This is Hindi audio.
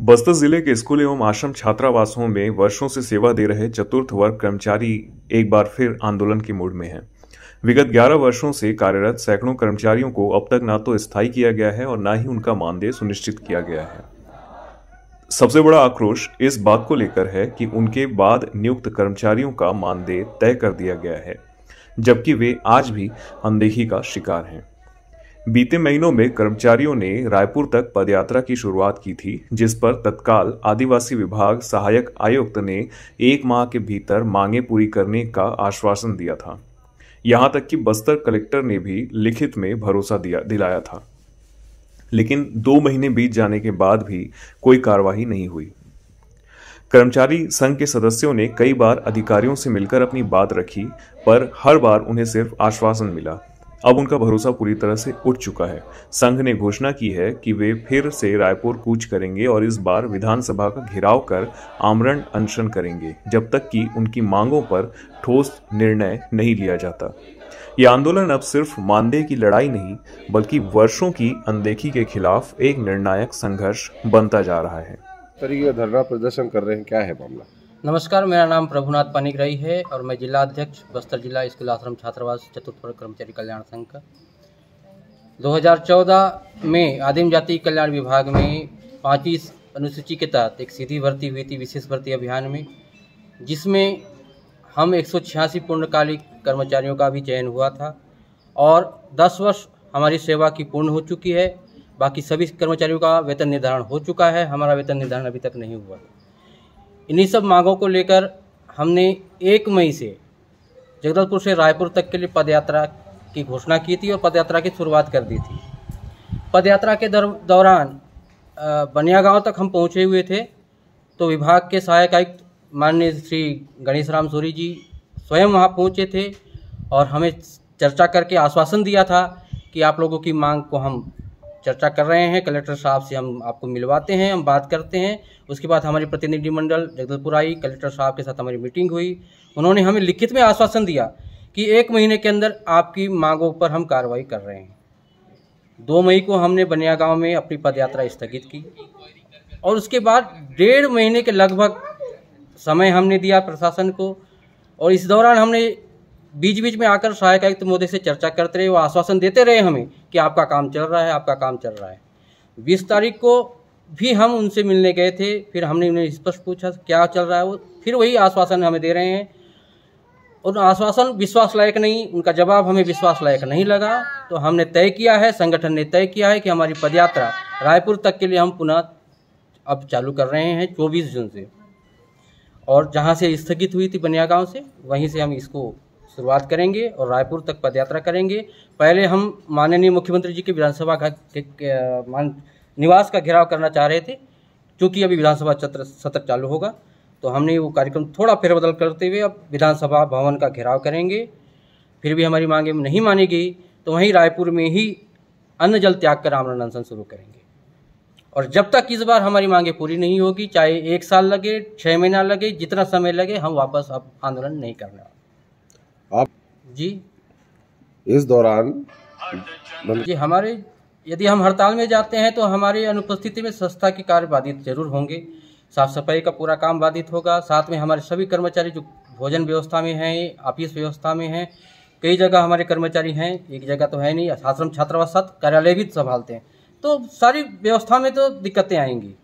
बस्तर जिले के स्कूल एवं आश्रम छात्रावासों में वर्षों से सेवा दे रहे चतुर्थ वर्ग कर्मचारी एक बार फिर आंदोलन की मूड में हैं। विगत 11 वर्षों से कार्यरत सैकड़ों कर्मचारियों को अब तक न तो स्थायी किया गया है और न ही उनका मानदेय सुनिश्चित किया गया है। सबसे बड़ा आक्रोश इस बात को लेकर है कि उनके बाद नियुक्त कर्मचारियों का मानदेय तय कर दिया गया है, जबकि वे आज भी अनदेखी का शिकार हैं। बीते महीनों में कर्मचारियों ने रायपुर तक पदयात्रा की शुरुआत की थी, जिस पर तत्काल आदिवासी विभाग सहायक आयुक्त ने 1 माह के भीतर मांगे पूरी करने का आश्वासन दिया था। यहां तक कि बस्तर कलेक्टर ने भी लिखित में भरोसा दिलाया था, लेकिन 2 महीने बीत जाने के बाद भी कोई कार्रवाई नहीं हुई। कर्मचारी संघ के सदस्यों ने कई बार अधिकारियों से मिलकर अपनी बात रखी, पर हर बार उन्हें सिर्फ आश्वासन मिला। अब उनका भरोसा पूरी तरह से उठ चुका है। संघ ने घोषणा की है कि वे फिर से रायपुर कूच करेंगे और इस बार विधानसभा का घेराव कर आमरण अनशन करेंगे, जब तक कि उनकी मांगों पर ठोस निर्णय नहीं लिया जाता। यह आंदोलन अब सिर्फ मानदेय की लड़ाई नहीं, बल्कि वर्षों की अनदेखी के खिलाफ एक निर्णायक संघर्ष बनता जा रहा है। तरीके धरना प्रदर्शन कर रहे हैं, क्या है मामला? नमस्कार, मेरा नाम प्रभुनाथ पानीग्राही है और मैं जिला अध्यक्ष बस्तर जिला स्कूल आश्रम छात्रावास चतुर्थ वर्ग कर्मचारी कल्याण संघ का। 2014 में आदिम जाति कल्याण विभाग में 5वीं अनुसूची के तहत एक सीधी भर्ती हुई थी, विशेष भर्ती अभियान में, जिसमें हम 186 पूर्णकालिक कर्मचारियों का भी चयन हुआ था और 10 वर्ष हमारी सेवा की पूर्ण हो चुकी है। बाकी सभी कर्मचारियों का वेतन निर्धारण हो चुका है, हमारा वेतन निर्धारण अभी तक नहीं हुआ। इन्हीं सब मांगों को लेकर हमने 1 मई से जगदलपुर से रायपुर तक के लिए पदयात्रा की घोषणा की थी और पदयात्रा की शुरुआत कर दी थी। पदयात्रा के दौरान बनिया गांव तक हम पहुंचे हुए थे, तो विभाग के सहायक आयुक्त माननीय श्री गणेश राम सूरी जी स्वयं वहां पहुंचे थे और हमें चर्चा करके आश्वासन दिया था कि आप लोगों की मांग को हम चर्चा कर रहे हैं, कलेक्टर साहब से हम आपको मिलवाते हैं, हम बात करते हैं। उसके बाद हमारी प्रतिनिधिमंडल जगदलपुर आई, कलेक्टर साहब के साथ हमारी मीटिंग हुई। उन्होंने हमें लिखित में आश्वासन दिया कि 1 महीने के अंदर आपकी मांगों पर हम कार्रवाई कर रहे हैं। 2 मई को हमने बनिया गांव में अपनी पदयात्रा स्थगित की और उसके बाद 1.5 महीने के लगभग समय हमने दिया प्रशासन को और इस दौरान हमने बीच बीच में आकर सहायक आयुक्त महोदय से चर्चा करते रहे, वो आश्वासन देते रहे हमें कि आपका काम चल रहा है, आपका काम चल रहा है। 20 तारीख को भी हम उनसे मिलने गए थे, फिर हमने उन्हें स्पष्ट पूछा क्या चल रहा है, वो फिर वही आश्वासन हमें दे रहे हैं और आश्वासन विश्वास लायक नहीं, उनका जवाब हमें विश्वास लायक नहीं लगा। तो हमने तय किया है, संगठन ने तय किया है कि हमारी पदयात्रा रायपुर तक के लिए हम पुनः अब चालू कर रहे हैं 24 जून से, और जहाँ से स्थगित हुई थी बनिया गाँव से, वहीं से हम इसको शुरुआत करेंगे और रायपुर तक पदयात्रा करेंगे। पहले हम माननीय मुख्यमंत्री जी के विधानसभा का निवास का घेराव करना चाह रहे थे, क्योंकि अभी विधानसभा सत्र चालू होगा, तो हमने वो कार्यक्रम थोड़ा फेरबदल करते हुए अब विधानसभा भवन का घेराव करेंगे। फिर भी हमारी मांगें नहीं मानी गई तो वहीं रायपुर में ही अन्न जल त्याग कर आमरण अनशन शुरू करेंगे। और जब तक इस बार हमारी मांगें पूरी नहीं होगी, चाहे 1 साल लगे, 6 महीना लगे, जितना समय लगे, हम वापस अब आंदोलन नहीं करने वाले। आप जी इस दौरान जी हमारे यदि हम हड़ताल में जाते हैं तो हमारी अनुपस्थिति में संस्था के कार्य बाधित जरूर होंगे, साफ सफाई का पूरा काम बाधित होगा। साथ में हमारे सभी कर्मचारी जो भोजन व्यवस्था में हैं, ऑफिस व्यवस्था में हैं, कई जगह हमारे कर्मचारी हैं, एक जगह तो है नहीं, आश्रम छात्रावास कार्यालय भी संभालते हैं, तो सारी व्यवस्था में तो दिक्कतें आएंगी।